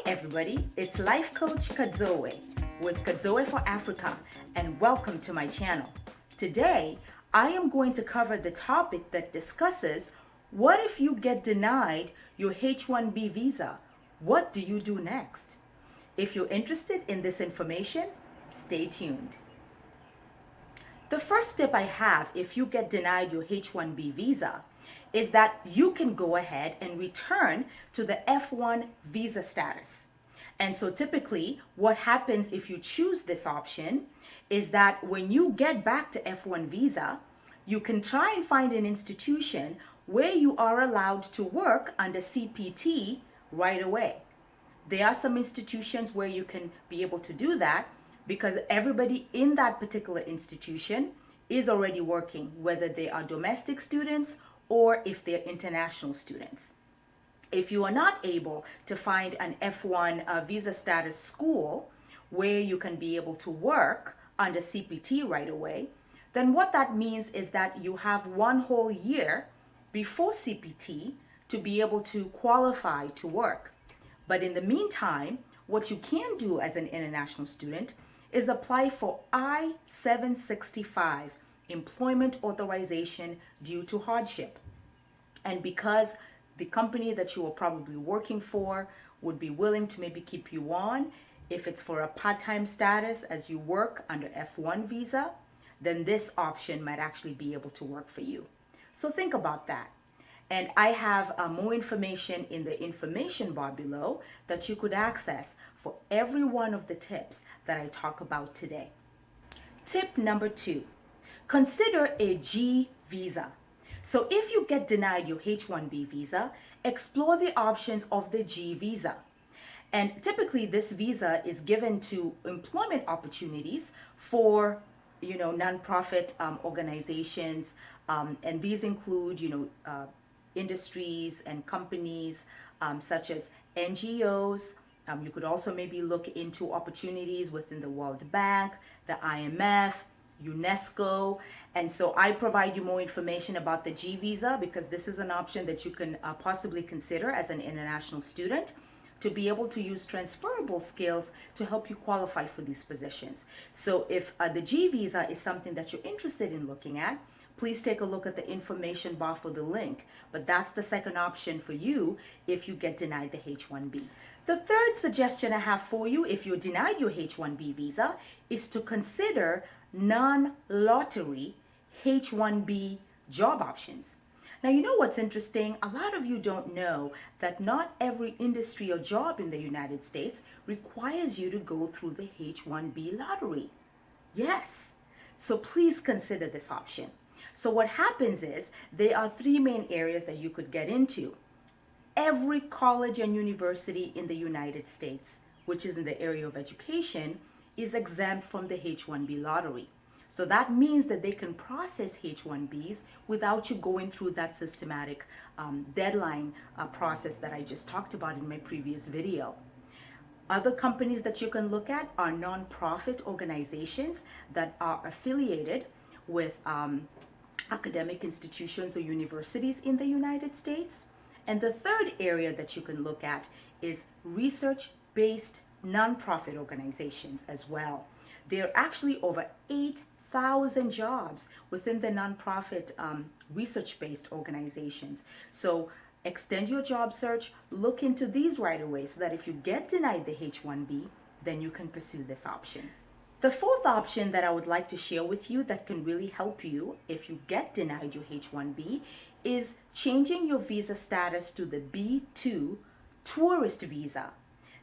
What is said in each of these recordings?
everybody, it's Life Coach Kadzoe with Kadzoe for Africa, and welcome to my channel. Today, I am going to cover the topic that discusses what if you get denied your H1-B visa? What do you do next? If you're interested in this information, stay tuned. The first step I have if you get denied your H1-B visa is that you can go ahead and return to the F1 visa status. And so typically what happens if you choose this option is that when you get back to F1 visa, you can try and find an institution where you are allowed to work under CPT right away. There are some institutions where you can be able to do that because everybody in that particular institution is already working, whether they are domestic students or if they're international students. If you are not able to find an F1 visa status school where you can be able to work under CPT right away, then what that means is that you have 1 whole year before CPT to be able to qualify to work. But in the meantime, what you can do as an international student is apply for I-765, employment authorization due to hardship. And because the company that you are probably working for would be willing to maybe keep you on, if it's for a part-time status as you work under F1 visa, then this option might actually be able to work for you. So think about that. And I have more information in the information bar below that you could access for every one of the tips that I talk about today. Tip number 2, consider a G visa. So if you get denied your H1-B visa, explore the options of the G visa. And typically this visa is given to employment opportunities for nonprofit organizations, and these include industries and companies such as NGOs. You could also maybe look into opportunities within the World Bank, the IMF, UNESCO. And so I provide you more information about the G visa because this is an option that you can possibly consider as an international student to be able to use transferable skills to help you qualify for these positions. So if the G visa is something that you're interested in looking at, please take a look at the information bar for the link. But that's the second option for you if you get denied the H1-B. The third suggestion I have for you if you're denied your H1-B visa is to consider non-lottery H1-B job options. Now, you know what's interesting? A lot of you don't know that not every industry or job in the United States requires you to go through the H1-B lottery. Yes, so please consider this option. So what happens is there are 3 main areas that you could get into. Every college and university in the United States, which is in the area of education, is exempt from the H1-B lottery. So that means that they can process H1-Bs without you going through that systematic deadline process that I just talked about in my previous video. Other companies that you can look at are nonprofit organizations that are affiliated with academic institutions or universities in the United States. And the third area that you can look at is research-based nonprofit organizations as well. There are actually over 8,000 jobs within the nonprofit research-based organizations. So extend your job search, look into these right away so that if you get denied the H1-B, then you can pursue this option. The fourth option that I would like to share with you that can really help you if you get denied your H1-B is changing your visa status to the B2 tourist visa.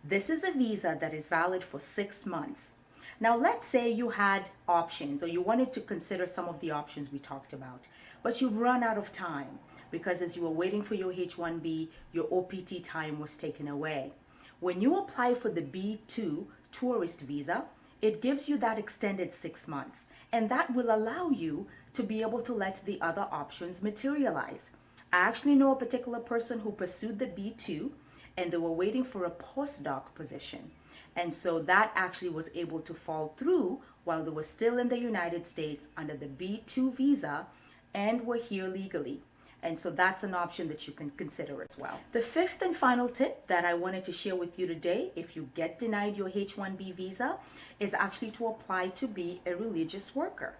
This is a visa that is valid for 6 months. Now, let's say you had options or you wanted to consider some of the options we talked about, but you've run out of time because as you were waiting for your H1-B, your OPT time was taken away. When you apply for the B2 tourist visa, it gives you that extended 6 months, and that will allow you to be able to let the other options materialize. I actually know a particular person who pursued the B2 and they were waiting for a postdoc position. And so that actually was able to fall through while they were still in the United States under the B2 visa and were here legally. And so that's an option that you can consider as well. The fifth and final tip that I wanted to share with you today, if you get denied your H1-B visa, is actually to apply to be a religious worker.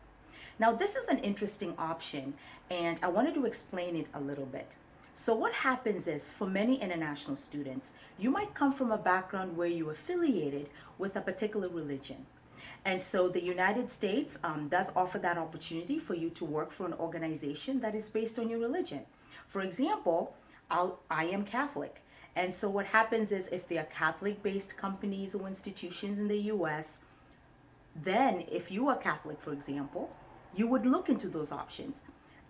Now, this is an interesting option, and I wanted to explain it a little bit. So what happens is, for many international students, you might come from a background where you're affiliated with a particular religion. And so the United States does offer that opportunity for you to work for an organization that is based on your religion. For example, I am Catholic. And so what happens is, if they are Catholic-based companies or institutions in the U.S., then if you are Catholic, for example, you would look into those options.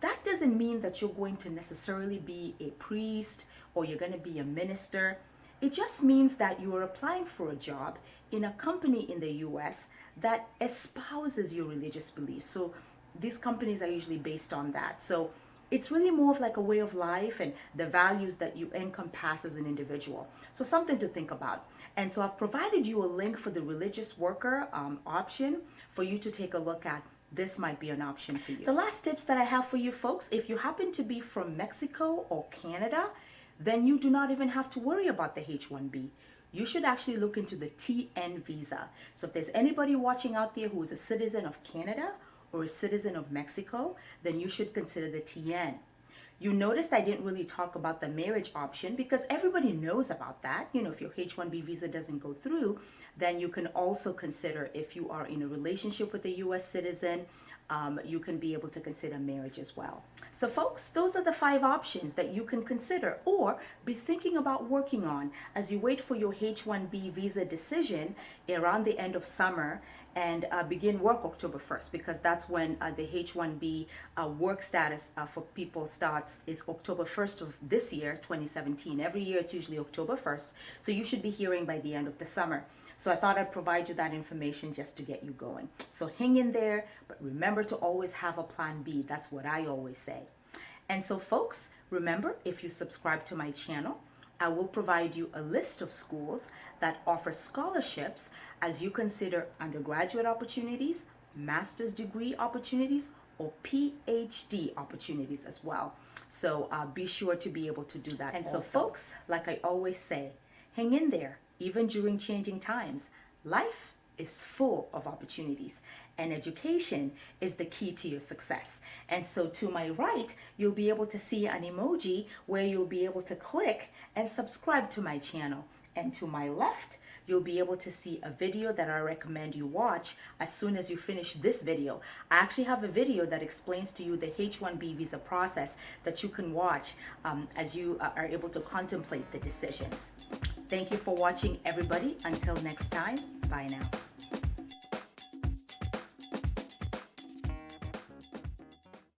That doesn't mean that you're going to necessarily be a priest or you're going to be a minister. It just means that you are applying for a job in a company in the US that espouses your religious beliefs. So these companies are usually based on that. So it's really more of like a way of life and the values that you encompass as an individual. So something to think about. And so I've provided you a link for the religious worker option for you to take a look at. This might be an option for you. The last tips that I have for you folks, if you happen to be from Mexico or Canada, then you do not even have to worry about the H1B. You should actually look into the TN visa. So if there's anybody watching out there who is a citizen of Canada or a citizen of Mexico, then you should consider the TN. You noticed I didn't really talk about the marriage option because everybody knows about that. You know, if your H1B visa doesn't go through, then you can also consider, if you are in a relationship with a US citizen, you can be able to consider marriage as well. So folks, those are the 5 options that you can consider or be thinking about working on as you wait for your H1B visa decision around the end of summer and begin work October 1st, because that's when the H1B work status for people starts, is October 1st of this year, 2017. Every year it's usually October 1st. So you should be hearing by the end of the summer. So I thought I'd provide you that information just to get you going. So hang in there, but remember to always have a plan B. That's what I always say. And so folks, remember, if you subscribe to my channel, I will provide you a list of schools that offer scholarships as you consider undergraduate opportunities, master's degree opportunities, or PhD opportunities as well. So be sure to be able to do that. And so folks, like I always say, hang in there. Even during changing times, life is full of opportunities, and education is the key to your success. And so to my right, you'll be able to see an emoji where you'll be able to click and subscribe to my channel. And to my left, you'll be able to see a video that I recommend you watch as soon as you finish this video. I actually have a video that explains to you the H1B visa process that you can watch as you are able to contemplate the decisions. Thank you for watching, everybody. Until next time, bye now.